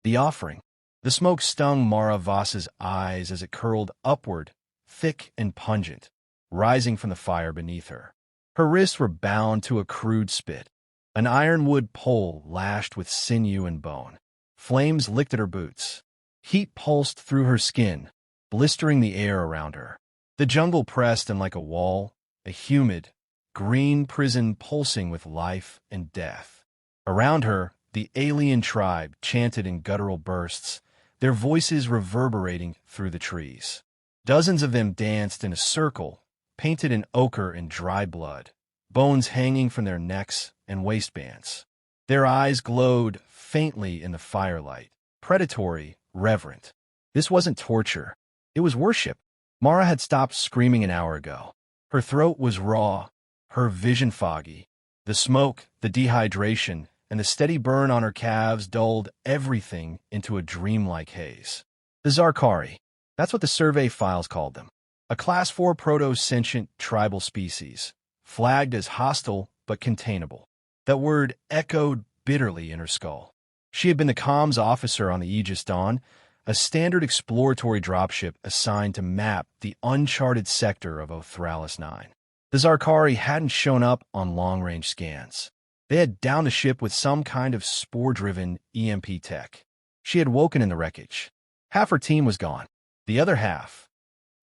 The offering. The smoke stung Mara Voss's eyes as it curled upward, thick and pungent, rising from the fire beneath her. Her wrists were bound to a crude spit, an ironwood pole lashed with sinew and bone. Flames licked at her boots. Heat pulsed through her skin, blistering the air around her. The jungle pressed in like a wall, a humid, green prison pulsing with life and death. Around her, the alien tribe chanted in guttural bursts, their voices reverberating through the trees. Dozens of them danced in a circle, painted in ochre and dry blood, bones hanging from their necks and waistbands. Their eyes glowed faintly in the firelight, predatory, reverent. This wasn't torture. It was worship. Mara had stopped screaming an hour ago. Her throat was raw, her vision foggy. The smoke, the dehydration, and the steady burn on her calves dulled everything into a dreamlike haze. The Zarkari. That's what the survey files called them. A Class 4 proto-sentient tribal species, flagged as hostile but containable. That word echoed bitterly in her skull. She had been the comms officer on the Aegis Dawn, a standard exploratory dropship assigned to map the uncharted sector of Othralis 9. The Zarkari hadn't shown up on long-range scans. They had downed the ship with some kind of spore-driven EMP tech. She had woken in the wreckage. Half her team was gone. The other half,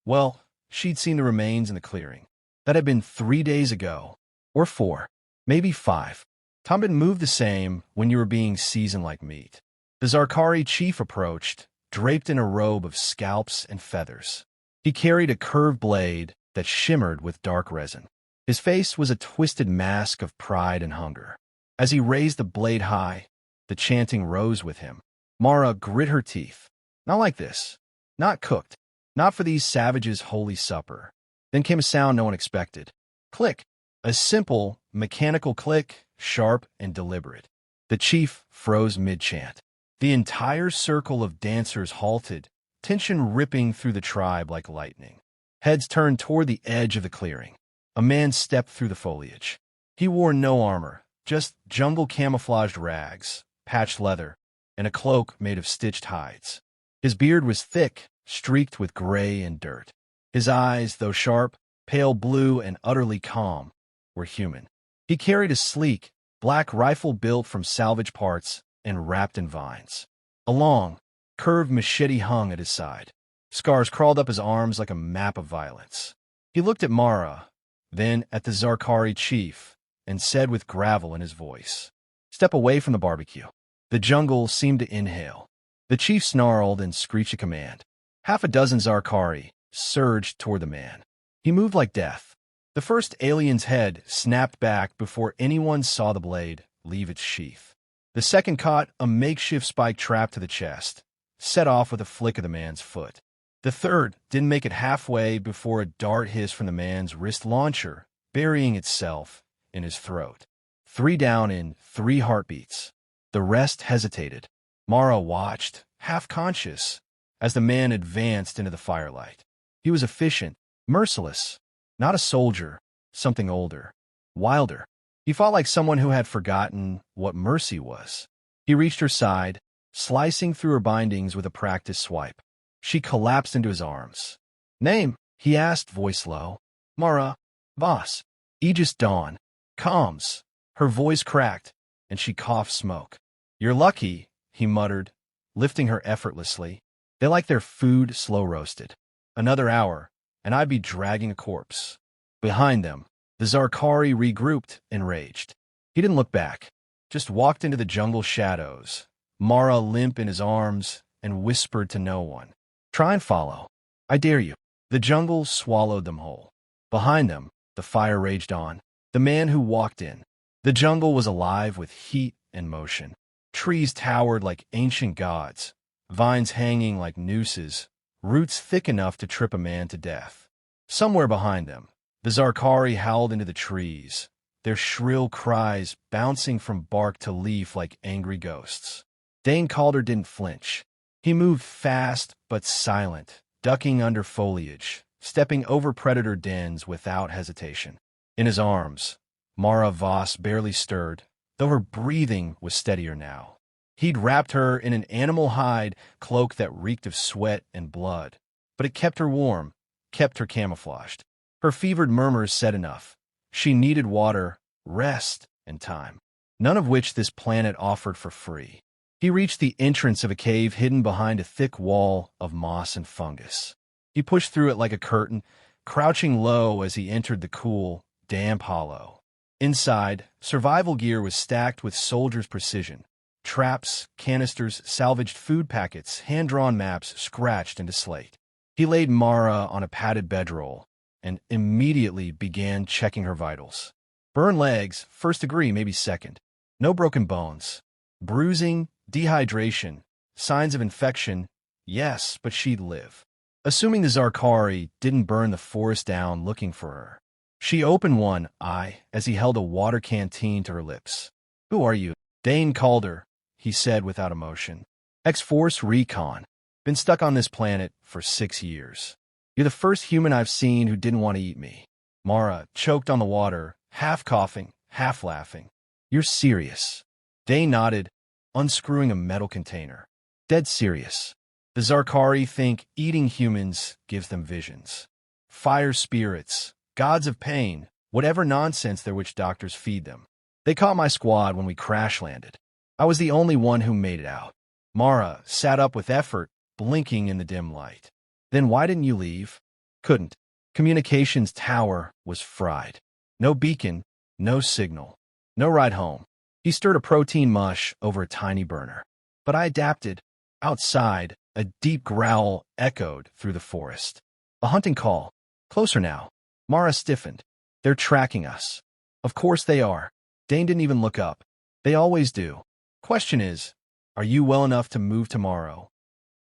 well, she'd seen the remains in the clearing. That had been 3 days ago, or 4, maybe 5. Time didn't move the same when you were being seasoned like meat. The Zarkari chief approached, draped in a robe of scalps and feathers. He carried a curved blade that shimmered with dark resin. His face was a twisted mask of pride and hunger. As he raised the blade high, the chanting rose with him. Mara grit her teeth. Not like this. Not cooked. Not for these savages' holy supper. Then came a sound no one expected. Click. A simple, mechanical click, sharp and deliberate. The chief froze mid-chant. The entire circle of dancers halted, tension ripping through the tribe like lightning. Heads turned toward the edge of the clearing. A man stepped through the foliage. He wore no armor, just jungle camouflaged rags, patched leather, and a cloak made of stitched hides. His beard was thick, streaked with gray and dirt. His eyes, though sharp, pale blue and utterly calm, were human. He carried a sleek, black rifle built from salvage parts and wrapped in vines. A long, curved machete hung at his side. Scars crawled up his arms like a map of violence. He looked at Mara, then at the Zarkari chief, and said with gravel in his voice, "Step away from the barbecue." The jungle seemed to inhale. The chief snarled and screeched a command. Half a dozen Zarkari surged toward the man. He moved like death. The first alien's head snapped back before anyone saw the blade leave its sheath. The second caught a makeshift spike trap to the chest, set off with a flick of the man's foot. The third didn't make it halfway before a dart hissed from the man's wrist launcher, burying itself in his throat. 3 down in 3 heartbeats. The rest hesitated. Mara watched, half-conscious, as the man advanced into the firelight. He was efficient, merciless, not a soldier, something older, wilder. He fought like someone who had forgotten what mercy was. He reached her side, slicing through her bindings with a practiced swipe. She collapsed into his arms. "Name?" he asked, voice low. "Mara Voss." Aegis Dawn. Comms. Her voice cracked, and she coughed smoke. "You're lucky," he muttered, lifting her effortlessly. "They like their food slow-roasted. Another hour, and I'd be dragging a corpse." Behind them, the Zarkari regrouped, enraged. He didn't look back, just walked into the jungle shadows, Mara limp in his arms, and whispered to no one, "Try and follow. I dare you." The jungle swallowed them whole. Behind them, the fire raged on. The man who walked in. The jungle was alive with heat and motion. Trees towered like ancient gods, vines hanging like nooses, roots thick enough to trip a man to death. Somewhere behind them, the Zarkari howled into the trees, their shrill cries bouncing from bark to leaf like angry ghosts. Dane Calder didn't flinch. He moved fast but silent, ducking under foliage, stepping over predator dens without hesitation. In his arms, Mara Voss barely stirred, though her breathing was steadier now. He'd wrapped her in an animal hide cloak that reeked of sweat and blood, but it kept her warm, kept her camouflaged. Her fevered murmurs said enough. She needed water, rest, and time, none of which this planet offered for free. He reached the entrance of a cave hidden behind a thick wall of moss and fungus. He pushed through it like a curtain, crouching low as he entered the cool, damp hollow. Inside, survival gear was stacked with soldiers' precision. Traps, canisters, salvaged food packets, hand-drawn maps scratched into slate. He laid Mara on a padded bedroll and immediately began checking her vitals. Burned legs, first degree, maybe second. No broken bones. Bruising, dehydration, signs of infection, yes, but she'd live. Assuming the Zarkari didn't burn the forest down looking for her. She opened one eye as he held a water canteen to her lips. "Who are you?" Dane called her, he said without emotion. "X-Force Recon. Been stuck on this planet for 6 years. You're the first human I've seen who didn't want to eat me." Mara choked on the water, half coughing, half laughing. "You're serious?" Dane nodded, unscrewing a metal container. "Dead serious. The Zarkari think eating humans gives them visions. Fire spirits, gods of pain, whatever nonsense their witch doctors feed them. They caught my squad when we crash-landed. I was the only one who made it out." Mara sat up with effort, blinking in the dim light. "Then why didn't you leave?" "Couldn't. Communications tower was fried. No beacon, no signal, no ride home." He stirred a protein mush over a tiny burner. "But I adapted." Outside, a deep growl echoed through the forest. A hunting call. Closer now. Mara stiffened. "They're tracking us." "Of course they are." Dane didn't even look up. "They always do. Question is, are you well enough to move tomorrow?"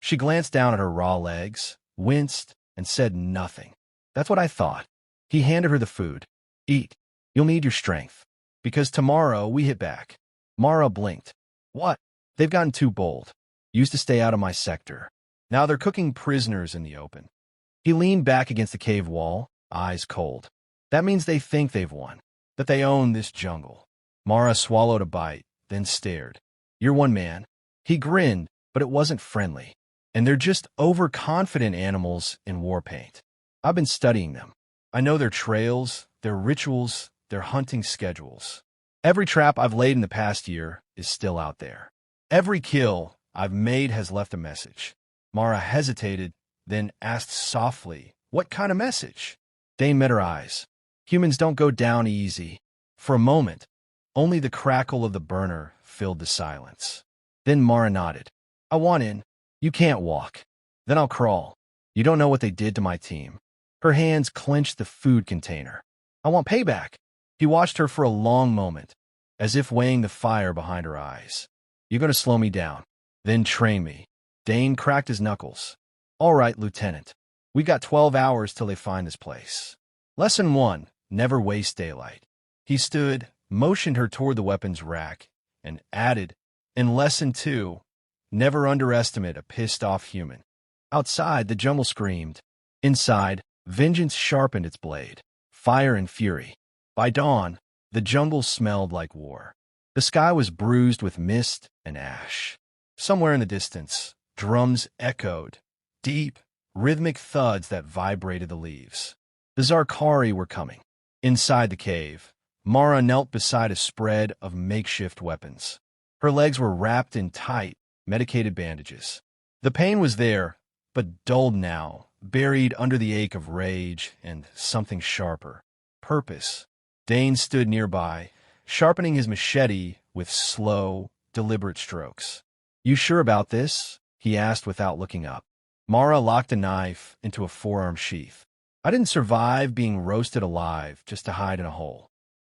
She glanced down at her raw legs, winced, and said nothing. "That's what I thought." He handed her the food. "Eat. You'll need your strength. Because tomorrow we hit back." Mara blinked. "What?" "They've gotten too bold. Used to stay out of my sector. Now they're cooking prisoners in the open." He leaned back against the cave wall, eyes cold. "That means they think they've won. That they own this jungle." Mara swallowed a bite, then stared. "You're one man." He grinned, but it wasn't friendly. "And they're just overconfident animals in war paint. I've been studying them. I know their trails, their rituals, their hunting schedules. Every trap I've laid in the past year is still out there. Every kill I've made has left a message." Mara hesitated, then asked softly, "What kind of message?" Dane met her eyes. "Humans don't go down easy." For a moment, only the crackle of the burner filled the silence. Then Mara nodded. "I want in. You can't walk. Then I'll crawl. You don't know what they did to my team." Her hands clenched the food container. "I want payback." He watched her for a long moment, as if weighing the fire behind her eyes. "You're going to slow me down, then train me." Dane cracked his knuckles. "All right, Lieutenant. We got 12 hours till they find this place. Lesson 1, never waste daylight." He stood, motioned her toward the weapons rack, and added, "In Lesson 2, never underestimate a pissed-off human." Outside, the jungle screamed. Inside, vengeance sharpened its blade, fire and fury. By dawn, the jungle smelled like war. The sky was bruised with mist and ash. Somewhere in the distance, drums echoed, deep, rhythmic thuds that vibrated the leaves. The Zarkari were coming. Inside the cave, Mara knelt beside a spread of makeshift weapons. Her legs were wrapped in tight, medicated bandages. The pain was there, but dulled now, buried under the ache of rage and something sharper. Purpose. Dane stood nearby, sharpening his machete with slow, deliberate strokes. "You sure about this?" he asked without looking up. Mara locked a knife into a forearm sheath. "I didn't survive being roasted alive just to hide in a hole."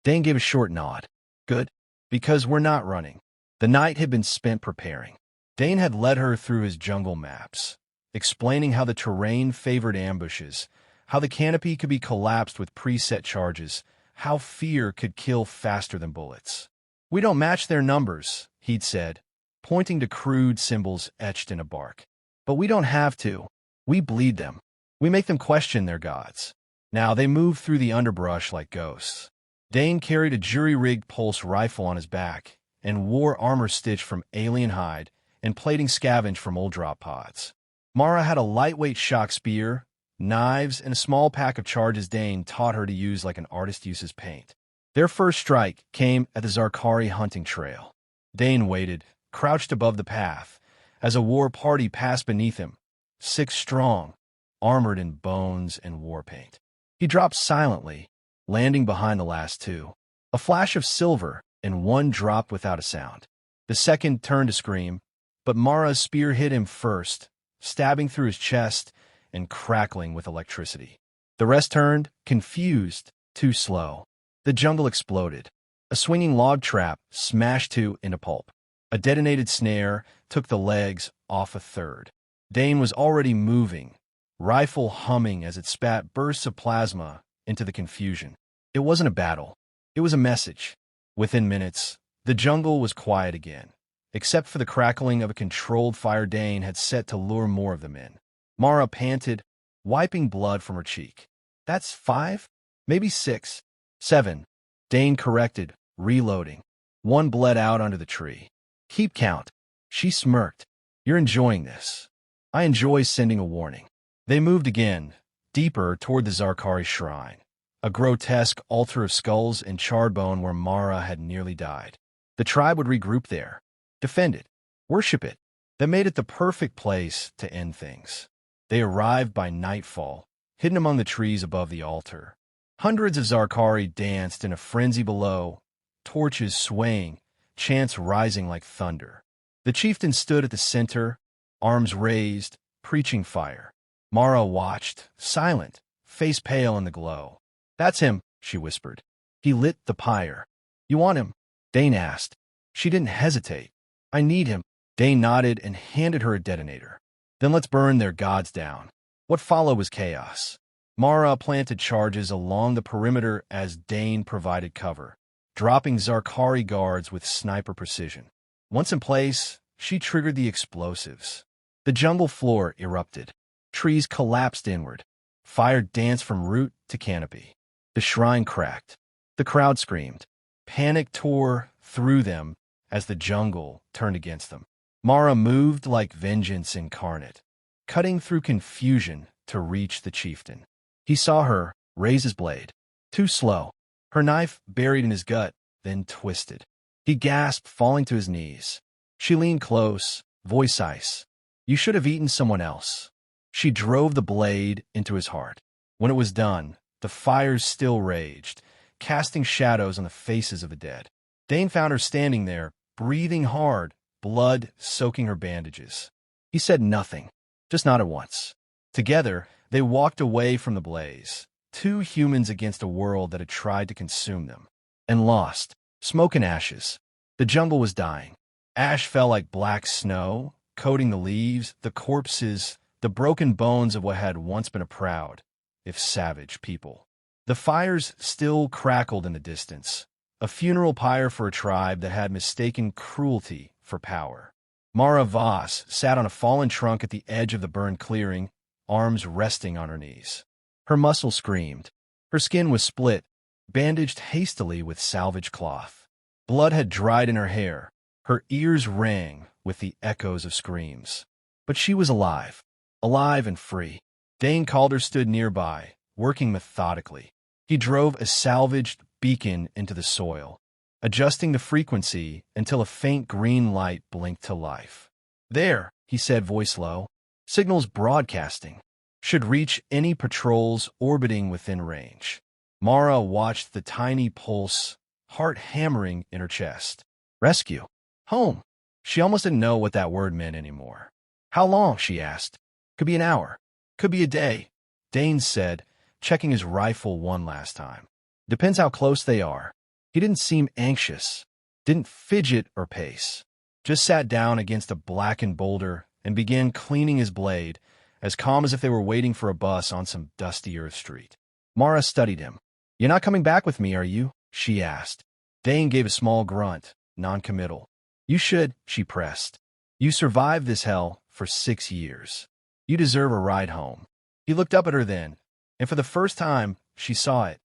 Dane gave a short nod. "Good. Because we're not running." The night had been spent preparing. Dane had led her through his jungle maps, explaining how the terrain favored ambushes, how the canopy could be collapsed with preset charges, how fear could kill faster than bullets. "We don't match their numbers," he'd said, pointing to crude symbols etched in a bark. "But we don't have to. We bleed them. We make them question their gods." Now they moved through the underbrush like ghosts. Dane carried a jury-rigged pulse rifle on his back, and wore armor stitched from alien hide and plating scavenged from old drop pods. Mara had a lightweight shock spear, knives, and a small pack of charges Dane taught her to use like an artist uses paint. Their first strike came at the Zarkari hunting trail. Dane waited, crouched above the path, as a war party passed beneath him, 6 strong, armored in bones and war paint. He dropped silently, landing behind the last 2. A flash of silver, and one dropped without a sound. The second turned to scream, but Mara's spear hit him first, stabbing through his chest and crackling with electricity. The rest turned, confused, too slow. The jungle exploded. A swinging log trap smashed 2 into pulp. A detonated snare took the legs off a third. Dane was already moving, rifle humming as it spat bursts of plasma into the confusion. It wasn't a battle. It was a message. Within minutes, the jungle was quiet again, except for the crackling of a controlled fire Dane had set to lure more of them in. Mara panted, wiping blood from her cheek. That's 5? Maybe 6. 7. Dane corrected, reloading. 1 bled out under the tree. Keep count. She smirked. You're enjoying this. I enjoy sending a warning. They moved again, deeper toward the Zarkari shrine, a grotesque altar of skulls and charred bone where Mara had nearly died. The tribe would regroup there, defend it, worship it. That made it the perfect place to end things. They arrived by nightfall, hidden among the trees above the altar. Hundreds of Zarkari danced in a frenzy below, torches swaying, chants rising like thunder. The chieftain stood at the center, arms raised, preaching fire. Mara watched, silent, face pale in the glow. That's him, she whispered. He lit the pyre. You want him? Dane asked. She didn't hesitate. I need him. Dane nodded and handed her a detonator. Then let's burn their gods down. What followed was chaos. Mara planted charges along the perimeter as Dane provided cover, dropping Zarkari guards with sniper precision. Once in place, she triggered the explosives. The jungle floor erupted. Trees collapsed inward. Fire danced from root to canopy. The shrine cracked. The crowd screamed. Panic tore through them as the jungle turned against them. Mara moved like vengeance incarnate, cutting through confusion to reach the chieftain. He saw her raise his blade. Too slow. Her knife buried in his gut, then twisted. He gasped, falling to his knees. She leaned close, voice ice. You should have eaten someone else. She drove the blade into his heart. When it was done, the fires still raged, casting shadows on the faces of the dead. Dane found her standing there, breathing hard, blood soaking her bandages. He said nothing, just not at once. Together, they walked away from the blaze, 2 humans against a world that had tried to consume them. And lost. Smoke and ashes. The jungle was dying. Ash fell like black snow, coating the leaves, the corpses, the broken bones of what had once been a proud, if savage, people. The fires still crackled in the distance, a funeral pyre for a tribe that had mistaken cruelty for power. Mara Voss sat on a fallen trunk at the edge of the burned clearing, arms resting on her knees. Her muscles screamed. Her skin was split, bandaged hastily with salvage cloth. Blood had dried in her hair. Her ears rang with the echoes of screams. But she was alive. Alive and free. Dane Calder stood nearby, working methodically. He drove a salvaged beacon into the soil, adjusting the frequency until a faint green light blinked to life. There, he said, voice low. Signals broadcasting. Should reach any patrols orbiting within range. Mara watched the tiny pulse, heart hammering in her chest. Rescue. Home. She almost didn't know what that word meant anymore. How long, she asked. Could be an hour. Could be a day. Dane said, checking his rifle one last time. Depends how close they are. He didn't seem anxious, didn't fidget or pace, just sat down against a blackened boulder and began cleaning his blade, as calm as if they were waiting for a bus on some dusty earth street. Mara studied him. You're not coming back with me, are you? She asked. Dane gave a small grunt, non-committal. You should, she pressed. You survived this hell for 6 years. You deserve a ride home. He looked up at her then, and for the first time, she saw it.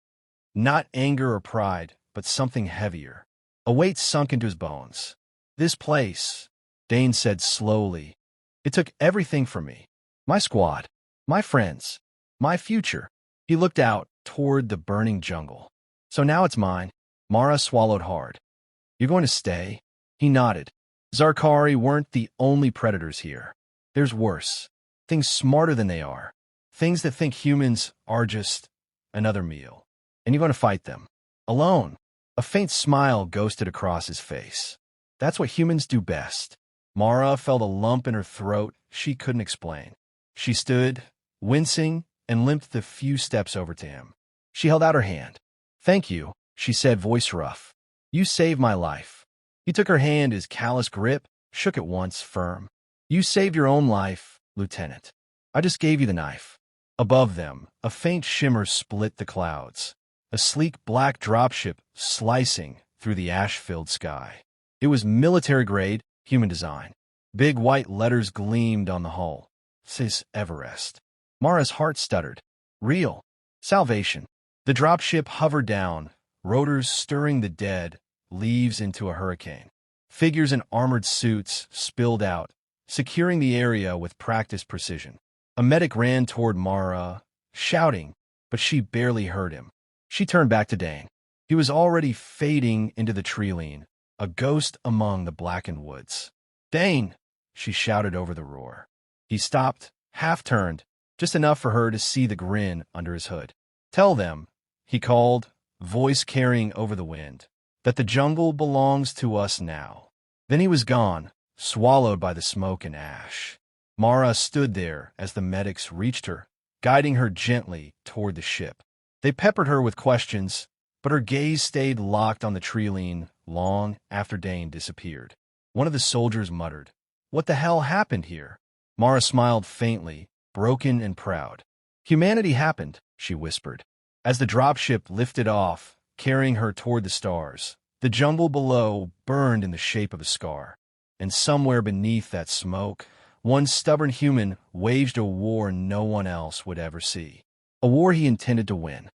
Not anger or pride, but something heavier. A weight sunk into his bones. This place, Dane said slowly. It took everything from me. My squad, my friends, my future. He looked out toward the burning jungle. So now it's mine. Mara swallowed hard. You're going to stay? He nodded. Zarkari weren't the only predators here. There's worse. Things smarter than they are. Things that think humans are just another meal. And you're going to fight them. Alone. A faint smile ghosted across his face. That's what humans do best. Mara felt a lump in her throat she couldn't explain. She stood, wincing, and limped the few steps over to him. She held out her hand. Thank you, she said, voice rough. You saved my life. He took her hand, his callous grip, shook it once, firm. You saved your own life, Lieutenant. I just gave you the knife. Above them, a faint shimmer split the clouds. A sleek black dropship slicing through the ash-filled sky. It was military-grade, human design. Big white letters gleamed on the hull. Cis Everest. Mara's heart stuttered. Real. Salvation. The dropship hovered down, rotors stirring the dead, leaves into a hurricane. Figures in armored suits spilled out, securing the area with practiced precision. A medic ran toward Mara, shouting, but she barely heard him. She turned back to Dane. He was already fading into the tree-line, a ghost among the blackened woods. Dane! She shouted over the roar. He stopped, half-turned, just enough for her to see the grin under his hood. Tell them, he called, voice carrying over the wind, that the jungle belongs to us now. Then he was gone, swallowed by the smoke and ash. Mara stood there as the medics reached her, guiding her gently toward the ship. They peppered her with questions, but her gaze stayed locked on the tree-line long after Dane disappeared. One of the soldiers muttered, "What the hell happened here?" Mara smiled faintly, broken and proud. "Humanity happened," she whispered. As the dropship lifted off, carrying her toward the stars, the jungle below burned in the shape of a scar. And somewhere beneath that smoke, one stubborn human waged a war no one else would ever see. A war he intended to win.